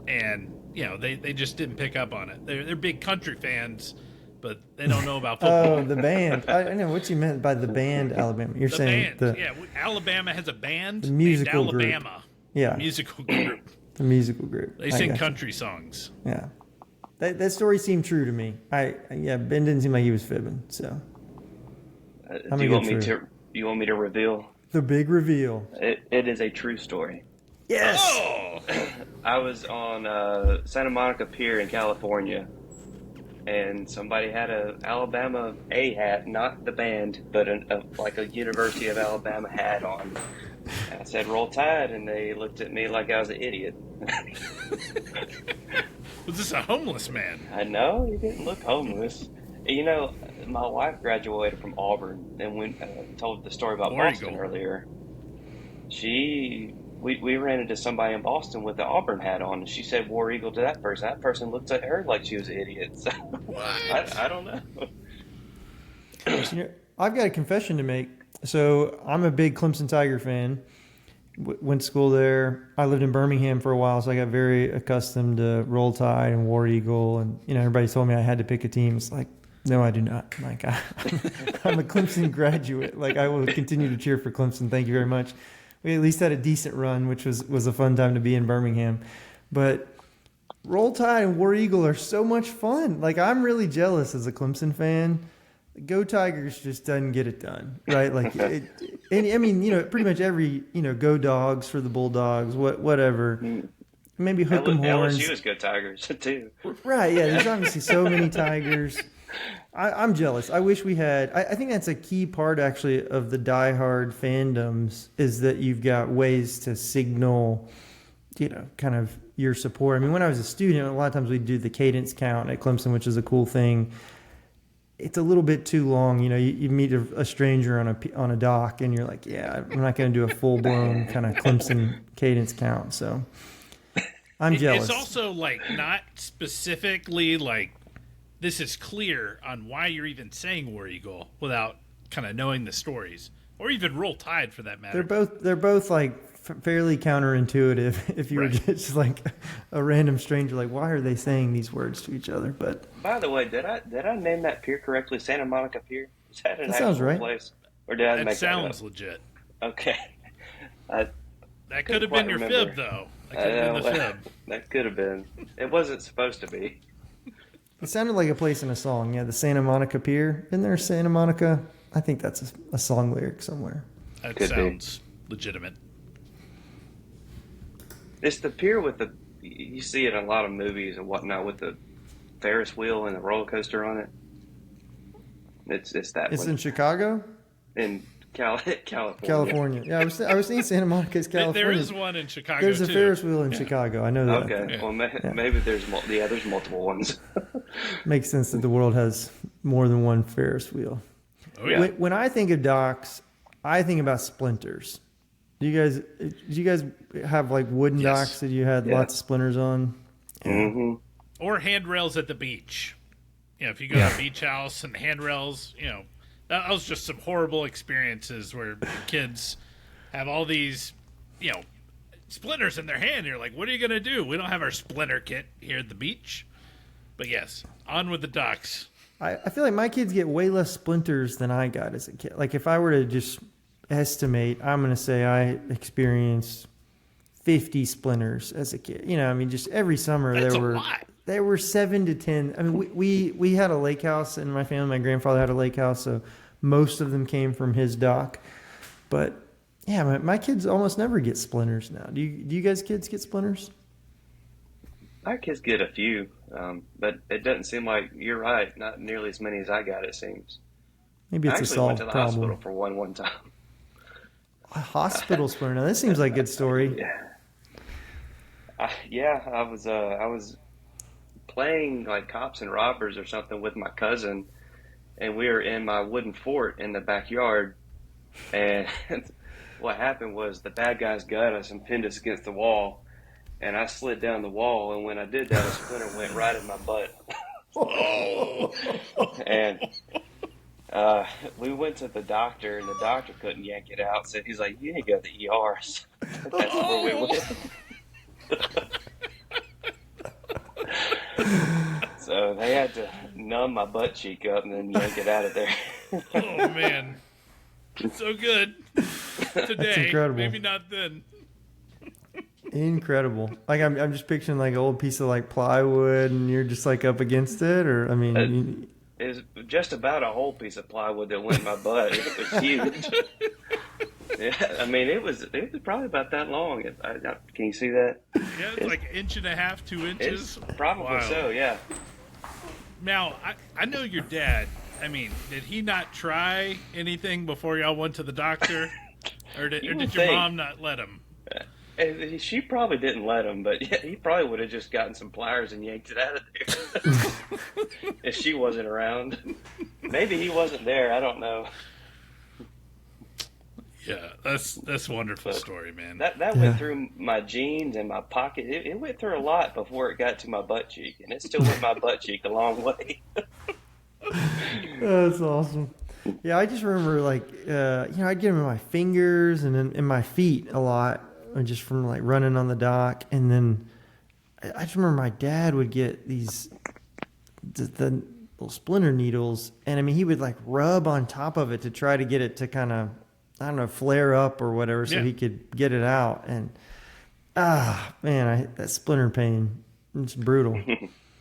and they just didn't pick up on it. They're big country fans, but they don't know about football. Oh, the band. I know what you meant by the band Alabama. You're The saying band, Alabama has a band the musical named group. Alabama. Yeah. Musical group. The musical group. They I sing gotcha. country songs. Yeah. That story seemed true to me. Ben didn't seem like he was fibbing. So Do you want me to reveal? the big reveal. It is a true story. Yes. Oh! I was on Santa Monica Pier in California, and somebody had a Alabama A hat, not the band, but like a University of Alabama hat on. And I said, "Roll Tide," and they looked at me like I was an idiot. Was this a homeless man? I know, he didn't look homeless. My wife graduated from Auburn, and when told the story about War Boston Eagle. earlier. We ran into somebody in Boston with the Auburn hat on, and she said War Eagle to that person. That person looked at her like she was an idiot. So, What? I don't know. I've got a confession to make. So I'm a big Clemson Tiger fan. Went to school there. I lived in Birmingham for a while, so I got very accustomed to Roll Tide and War Eagle. And everybody told me I had to pick a team. It's like, no, I do not. Like, I'm a Clemson graduate. Like, I will continue to cheer for Clemson. Thank you very much. We at least had a decent run, which was a fun time to be in Birmingham. But Roll Tide and War Eagle are so much fun. Like, I'm really jealous as a Clemson fan. Go Tigers just doesn't get it done, right? Like, and I mean, pretty much every, Go Dogs for the Bulldogs, whatever. Maybe hook 'em horns. LSU is good Tigers too. Right? Yeah. There's obviously so many Tigers. I'm jealous. I wish we had. I think that's a key part, actually, of the diehard fandoms, is that you've got ways to signal, kind of your support. I mean, when I was a student, a lot of times we'd do the cadence count at Clemson, which is a cool thing. it's a little bit too long. You know, you meet a stranger on a dock, and you're like, yeah, I'm not going to do a full blown kind of Clemson cadence count. So I'm jealous. It's also like not specifically like this is clear on why you're even saying War Eagle without kind of knowing the stories, or even Roll Tide for that matter. They're both like fairly counterintuitive. If you were just like a random stranger, like why are they saying these words to each other? But by the way, did I name that pier correctly? Santa Monica Pier? Is that an sounds actual right. place, or did I make that sounds up? legit. Okay. That could have been your fib, though. That could have been the fib. That could have been. It wasn't supposed to be. it sounded like a place in a song. Yeah, the Santa Monica Pier. Isn't there Santa Monica? I think that's a song lyric somewhere. That Could sounds legitimate. It's the pier with you see it in a lot of movies and whatnot with the Ferris wheel and the roller coaster on it. It's that It's one. in Chicago? In California. California. Yeah, I was thinking Santa Monica is California. There is one in Chicago, There's a too. Ferris wheel in Chicago. I know that. Okay. Yeah. Well, maybe there's there's multiple ones. Makes sense that the world has more than one Ferris wheel. Oh, yeah. When I think of docks, I think about Splinters. Do you guys have like wooden Yes. docks that you had lots of splinters on? Mm-hmm. Or handrails at the beach. You know, if you go to a beach house and handrails, you know, that was just some horrible experiences where kids have all these, you know, splinters in their hand. You're like, what are you going to do? We don't have our splinter kit here at the beach. But yes, on with the docks. I feel like my kids get way less splinters than I got as a kid. Like if I were to just estimate, I'm going to say I experienced 50 splinters as a kid. You know, I mean, just every summer That's a lot. there were 7 to 10. I mean, we had a lake house in my family. My grandfather had a lake house, so most of them came from his dock. But yeah, my kids almost never get splinters now. Do you guys kids get splinters? Our kids get a few, but it doesn't seem like you're right. Not nearly as many as I got. It seems. Maybe it's I a actually went solved to the problem. hospital for one time. A hospital splinter. Now, this seems like a good story. Yeah. I was playing like cops and robbers or something with my cousin, and we were in my wooden fort in the backyard. And what happened was the bad guys got us and pinned us against the wall, and I slid down the wall. And when I did that, a splinter went right in my butt. Oh. And we went to the doctor, and the doctor couldn't yank it out. So he's like, "You need to go to the ER." So that's where we went. So they had to numb my butt cheek up and then yank it out of there. Oh, man. So good. Today. incredible. Maybe not then. Incredible. Like I'm just picturing like an old piece of like plywood, and you're just like up against it, or I mean, It was just about a whole piece of plywood that went in my butt. It was huge. Yeah, I mean, it was probably about that long. Can you see that? Yeah, it's like an inch and a half, 2 inches. It's probably Wow. so, yeah. Now, I know your dad. I mean, did he not try anything before y'all went to the doctor? Or did your think. mom not let him? She probably didn't let him, but yeah, he probably would have just gotten some pliers and yanked it out of there if she wasn't around. Maybe he wasn't there. I don't know. Yeah, that's a wonderful story, man. That went through my jeans and my pocket. It went through a lot before it got to my butt cheek, and it still went my butt cheek a long way. that's awesome. Yeah, I just remember like I'd get them in my fingers and in my feet a lot, just from like running on the dock. And then I just remember my dad would get the little splinter needles, and I mean he would like rub on top of it to try to get it to kind of, I don't know, flare up or whatever, so he could get it out. And man, that splinter pain, it's brutal.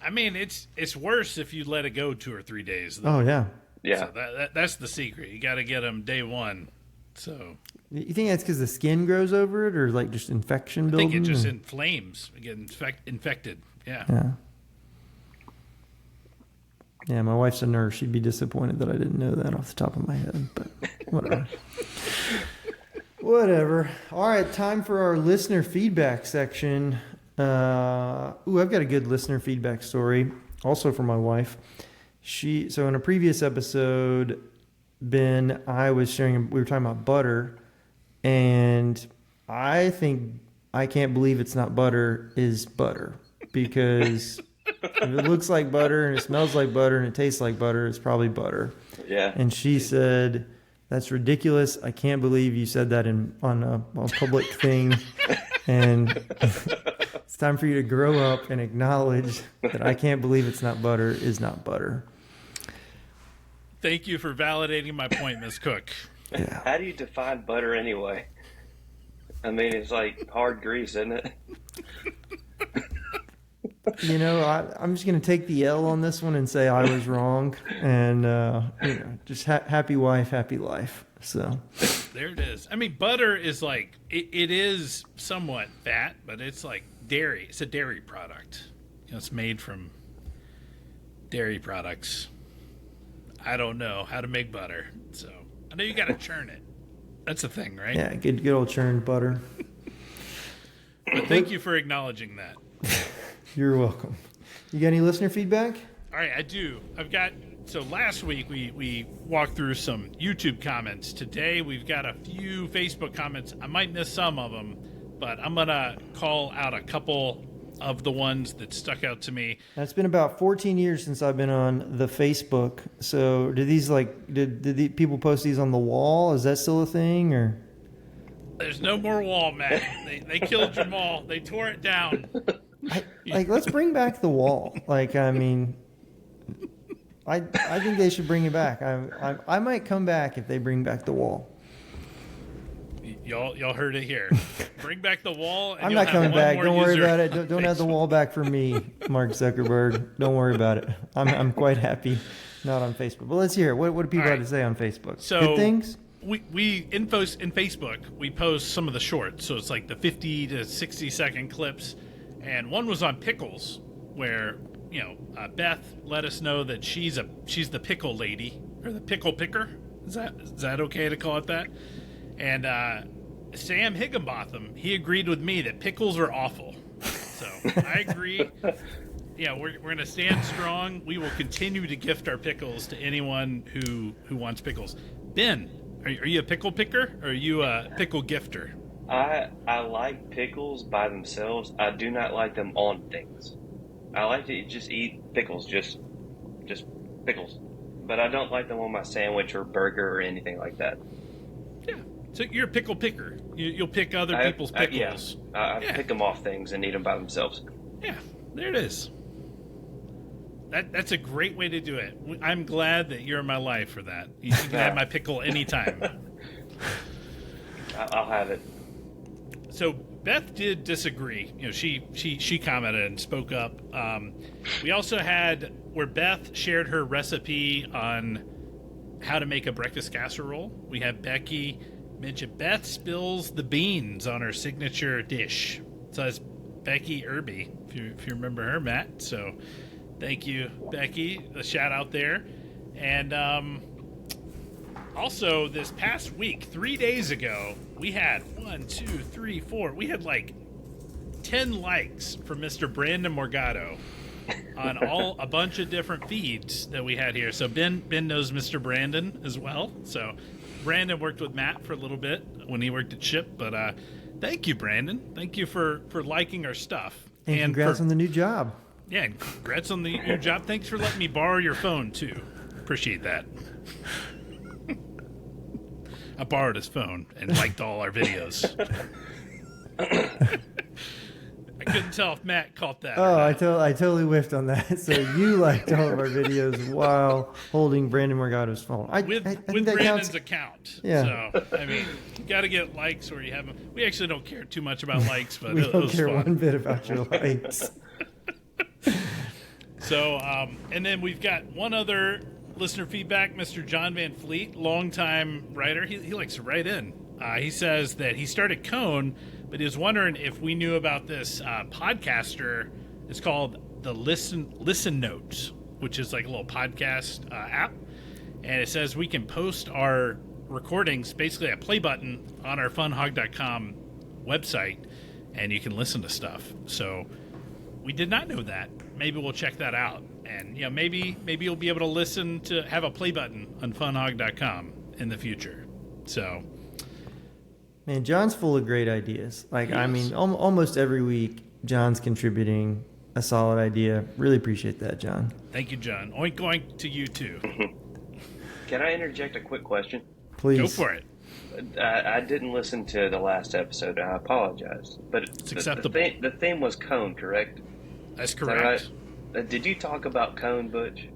I mean, it's worse if you let it go 2 or 3 days. Though. Oh yeah. Yeah. So that's the secret. You got to get them day one. So You think that's because the skin grows over it, or like just infection I building? think it just inflames, get infected. Yeah. Yeah. Yeah, my wife's a nurse. She'd be disappointed that I didn't know that off the top of my head, but whatever. Whatever. All right, time for our listener feedback section. I've got a good listener feedback story, also from my wife. So in a previous episode, Ben, we were talking about butter, and I think I can't believe it's not butter is butter, because if it looks like butter and it smells like butter and it tastes like butter, it's probably butter. Yeah. And she said, "That's ridiculous. I can't believe you said that on a public thing." And it's time for you to grow up and acknowledge that I can't believe it's not butter is not butter. Thank you for validating my point, Ms. Cook. Yeah. How do you define butter anyway? I mean, it's like hard grease, isn't it? You know, I'm just going to take the L on this one and say I was wrong. And, just happy wife, happy life. So there it is. I mean, butter is like, it is somewhat fat, but it's like dairy. It's a dairy product. You know, it's made from dairy products. I don't know how to make butter, so I know you got to churn it. That's the thing, right? yeah, good old churned butter. But thank you for acknowledging that. You're welcome. You got any listener feedback? All right, I do. So last week we walked through some YouTube comments. Today we've got a few Facebook comments. I might miss some of them, but I'm going to call out a couple of the ones that stuck out to me. It's been about 14 years since I've been on the Facebook. So did the people post these on the wall? Is that still a thing, or? There's no more wall, Matt. They killed your wall. They tore it down. Let's bring back the wall. I mean, I think they should bring it back. I might come back if they bring back the wall. Y'all heard it here. Bring back the wall. And I'm not coming back. Don't worry about it. Don't have the Facebook. wall back for me, Mark Zuckerberg. Don't worry about it. I'm quite happy not on Facebook. But let's hear it. What do people have to say on Facebook? So good things? We in Facebook, we post some of the shorts. So it's like the 50 to 60 second clips. And one was on pickles, where, Beth let us know that she's the pickle lady, or the pickle picker. Is that okay to call it that? And Sam Higginbotham, he agreed with me that pickles are awful. So I agree. Yeah, we're going to stand strong. We will continue to gift our pickles to anyone who wants pickles. Ben, are you a pickle picker, or are you a pickle gifter? I like pickles by themselves. I do not like them on things. I like to just eat pickles, just pickles. But I don't like them on my sandwich or burger or anything like that. Yeah. So you're a pickle picker. You'll pick other people's pickles. I pick them off things and eat them by themselves. Yeah, there it is. That's a great way to do it. I'm glad that you're in my life for that. You can have my pickle anytime. I'll have it. So Beth did disagree. She commented and spoke up. We also had where Beth shared her recipe on how to make a breakfast casserole. We had Becky mention Beth spills the beans on her signature dish. So that's Becky Irby, if you remember her, Matt. So thank you, Becky. A shout out there. And also this past week, 3 days ago, we had 1, 2, 3, 4. We had like 10 likes from Mr. Brandon Morgado on a bunch of different feeds that we had here. So Ben knows Mr. Brandon as well. So Brandon worked with Matt for a little bit when he worked at Chip. But thank you, Brandon. Thank you for liking our stuff. And congrats on the new job. Yeah, congrats on the new job. Thanks for letting me borrow your phone, too. Appreciate that. I borrowed his phone and liked all our videos. I couldn't tell if Matt caught that. Oh, I totally whiffed on that. So you liked all of our videos while holding Brandon Morgado's phone. With Brandon's account. Yeah. So, I mean, you got to get likes where you have them. We actually don't care too much about likes, but we it don't was care fun. one bit about your likes. So, and then we've got one other listener feedback, Mr. John Van Fleet, longtime writer. He likes to write in. He says that he started Cone, but he was wondering if we knew about this podcaster. It's called the Listen Notes, which is like a little podcast app. And it says we can post our recordings, basically a play button on our funhawg.com website, and you can listen to stuff. So we did not know that. Maybe we'll check that out. And maybe you'll be able to have a play button on funhawg.com in the future. So, man, John's full of great ideas. Like, I mean, almost every week, John's contributing a solid idea. Really appreciate that, John. Thank you, John. Oink oink to you too. Can I interject a quick question? Please. Go for it. I didn't listen to the last episode. I apologize. But It's acceptable. The theme was cone, correct? That's Is that correct. right? Did you talk about cone, Butch?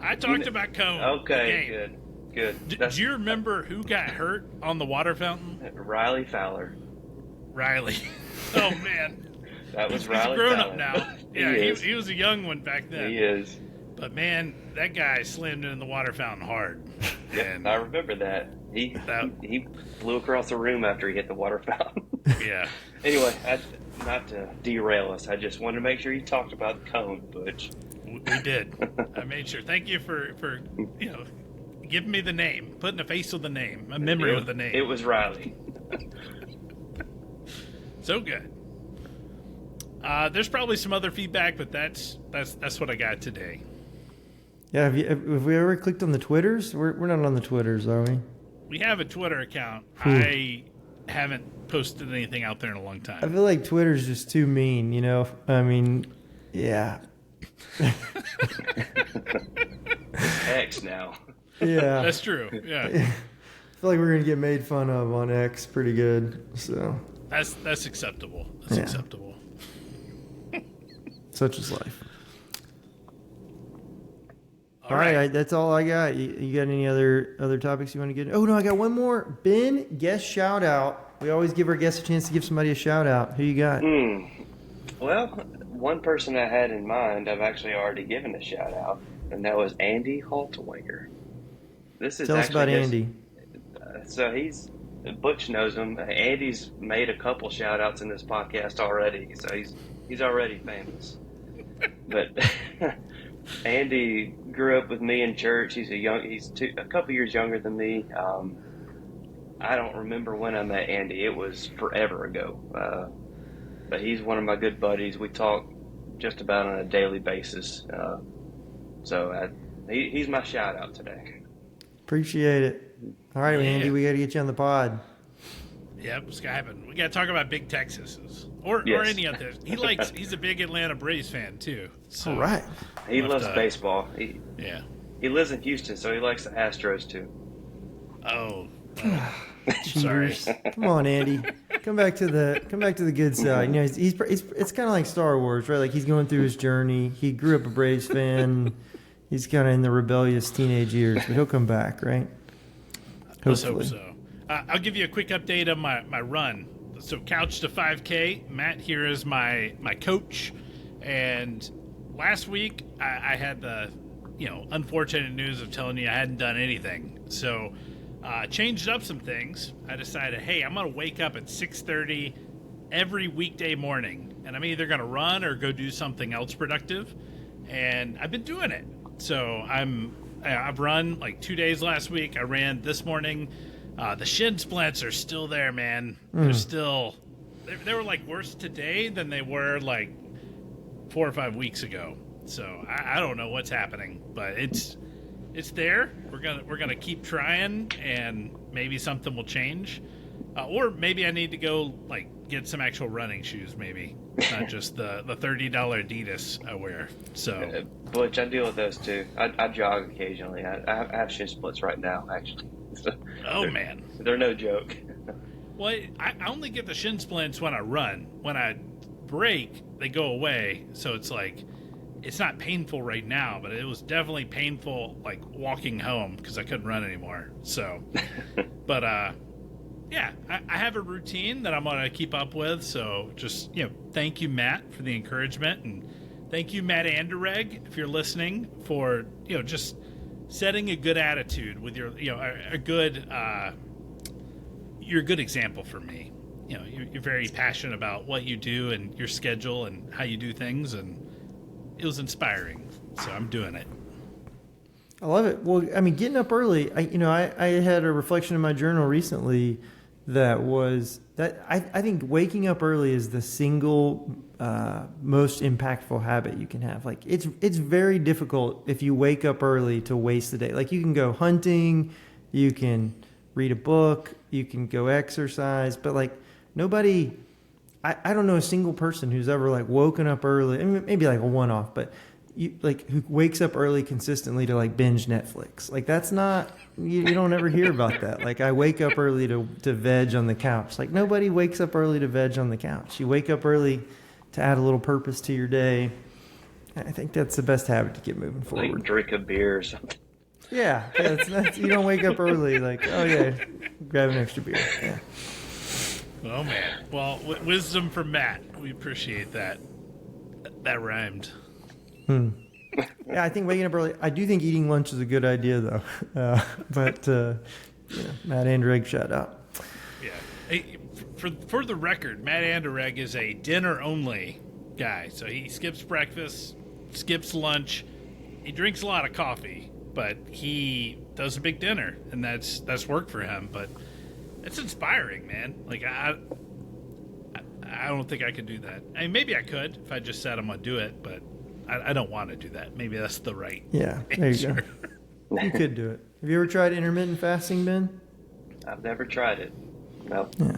I talked about Cone. Okay, good. Do you remember who got hurt on the water fountain? Riley Fowler. Riley. Oh, man. That was He's Riley a grown Fowler. up now. Yeah, he was a young one back then. He is. But, man, that guy slammed in the water fountain hard. Yeah, I remember that. He flew across the room after he hit the water fountain. Yeah. Anyway, not to derail us, I just wanted to make sure you talked about cone, Butch. We did. I made sure. Thank you for giving me the name, putting a face with the name, a memory of the name. It was Riley. So good. There's probably some other feedback, but that's what I got today. Yeah, have we ever clicked on the Twitters? We're not on the Twitters, are we? We have a Twitter account. I haven't posted anything out there in a long time. I feel like Twitter's just too mean, I mean, yeah. X now. Yeah. That's true. Yeah. I feel like we're going to get made fun of on X pretty good, so. That's acceptable. That's acceptable. Such is life. All right. That's all I got. You got any other topics you want to get? Oh, no, I got one more. Ben, guest shout out. We always give our guests a chance to give somebody a shout out. Who you got? Well, one person I had in mind, I've actually already given a shout out, and that was Andy Haltwanger. Tell us about Andy. So Butch knows him. Andy's made a couple shout outs in this podcast already, so he's already famous. But Andy grew up with me in church. He's a couple years younger than me. I don't remember when I met Andy. It was forever ago. But he's one of my good buddies. We talk just about on a daily basis. So he's my shout out today. Appreciate it. All right, Andy, we got to get you on the pod. Yep, it's gonna happen. We gotta talk about Big Texas or any other. He's a big Atlanta Braves fan too. So all right. He loves baseball. He lives in Houston, so he likes the Astros too. Oh, sorry. Come on, Andy. Come back to the good side. It's kind of like Star Wars, right? Like he's going through his journey. He grew up a Braves fan. He's kind of in the rebellious teenage years, but he'll come back, right? Let's hope so. I'll give you a quick update on my run. So couch to 5K. Matt here is my coach. And last week I had the unfortunate news of telling you I hadn't done anything. So changed up some things. I decided, hey, I'm going to wake up at 6:30 every weekday morning. And I'm either going to run or go do something else productive. And I've been doing it. So I've run like 2 days last week. I ran this morning. The shin splints are still there, man. They're still... They were like worse today than they were like 4 or 5 weeks ago. So I don't know what's happening, but it's there. We're gonna keep trying, and maybe something will change. Or maybe I need to go like get some actual running shoes, maybe. Not just the $30 Adidas I wear. So, Butch, I deal with those too. I jog occasionally. I have shin splits right now, actually. oh man, they're no joke. Well, I only get the shin splints when I run. When I break, they go away. So it's like it's not painful right now, but it was definitely painful like walking home because I couldn't run anymore. So, but yeah, I have a routine that I'm going to keep up with. So just, thank you, Matt, for the encouragement. And thank you, Matt Anderegg, if you're listening, for, just setting a good attitude with your, a good, you're a good example for me. You're very passionate about what you do and your schedule and how you do things. And it was inspiring. So I'm doing it. I love it. Well, I mean, getting up early, I had a reflection in my journal recently that I think waking up early is the single most impactful habit you can have. Like it's very difficult if you wake up early to waste the day. Like you can go hunting, you can read a book, you can go exercise, but like nobody, I don't know a single person who's ever like woken up early. I mean, maybe like a one-off, but who wakes up early consistently to like binge Netflix. Like that's not, you don't ever hear about that. Like I wake up early to veg on the couch. Like nobody wakes up early to veg on the couch. You wake up early to add a little purpose to your day. I think that's the best habit to get moving forward. Like drink a beer or something. Yeah, that's, you don't wake up early like, oh yeah, grab an extra beer. Yeah. Oh man. Well, wisdom from Matt. We appreciate that. That rhymed. Yeah, I think waking up early. I do think eating lunch is a good idea, though. But Matt Anderegg, shout out. Yeah. Hey, for the record, Matt Anderegg is a dinner-only guy. So he skips breakfast, skips lunch. He drinks a lot of coffee, but he does a big dinner, and that's worked for him. But it's inspiring, man. Like I don't think I could do that. I mean, maybe I could if I just said I'm gonna do it, but I don't want to do that. Maybe that's the right there you go. You could do it. Have you ever tried intermittent fasting, Ben? I've never tried it. No. Yeah.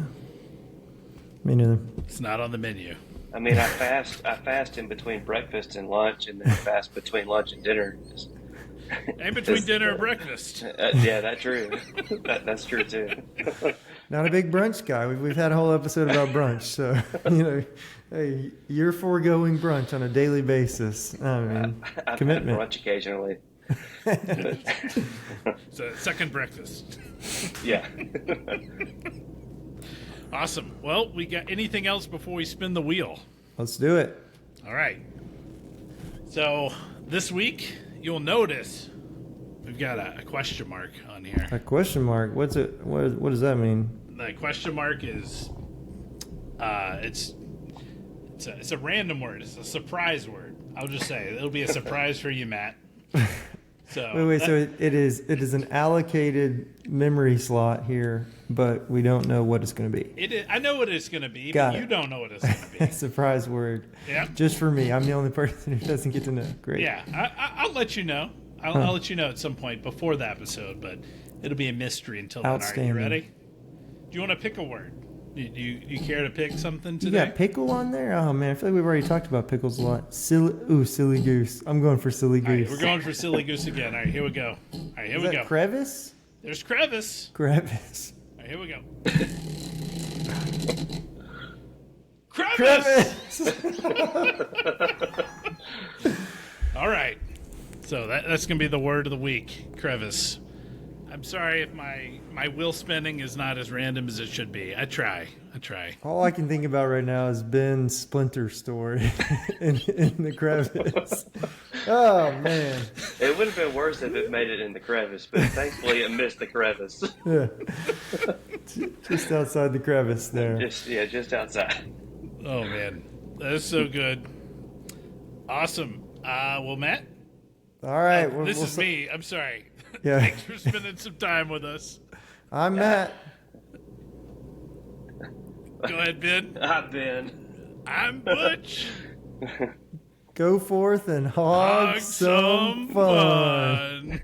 Me neither. It's not on the menu. I mean, I fast in between breakfast and lunch, and then fast between lunch and dinner. And between dinner and breakfast. Yeah, that's true. That's true too. Not a big brunch guy. We've had a whole episode about brunch, so hey, you're foregoing brunch on a daily basis. I mean, I've commitment. had brunch occasionally. So second breakfast. Yeah. Awesome. Well, we got anything else before we spin the wheel? Let's do it. All right. So this week, you'll notice we've got a question mark on here. A question mark? What's it? What does that mean? The question mark is, it's a random word. It's a surprise word. I'll just say it'll be a surprise for you, Matt. So Wait. So it is an allocated memory slot here, but we don't know what it's going to be. It is, I know what it's going to be, Got but it. you don't know what it's going to be. Surprise word. Yeah. Just for me. I'm the only person who doesn't get to know. Great. Yeah, I'll let you know. I'll let you know at some point before the episode, but it'll be a mystery until then. Outstanding. Are you ready? Do you want to pick a word? Do you care to pick something You today? got pickle on there? Oh man, I feel like we've already talked about pickles a lot. Silly goose. I'm going for silly All right, goose. we're going for silly goose again. All right, here we go. All right, here Is we that go. crevice? There's crevice. Crevice. All right, here we go. Crevice. All right. So that's going to be the word of the week, crevice. I'm sorry if my wheel spinning is not as random as it should be. I try. All I can think about right now is Ben's Splinter story in the crevice. Oh man. It would have been worse if it made it in the crevice, but thankfully it missed the crevice. Yeah. Just outside the crevice there. Just outside. Oh man, that is so good. Awesome. Well, Matt. All right. This is me. I'm sorry. Yeah. Thanks for spending some time with us. I'm Matt. Go ahead, Ben. I've been. I'm Butch. Go forth and hog some fun.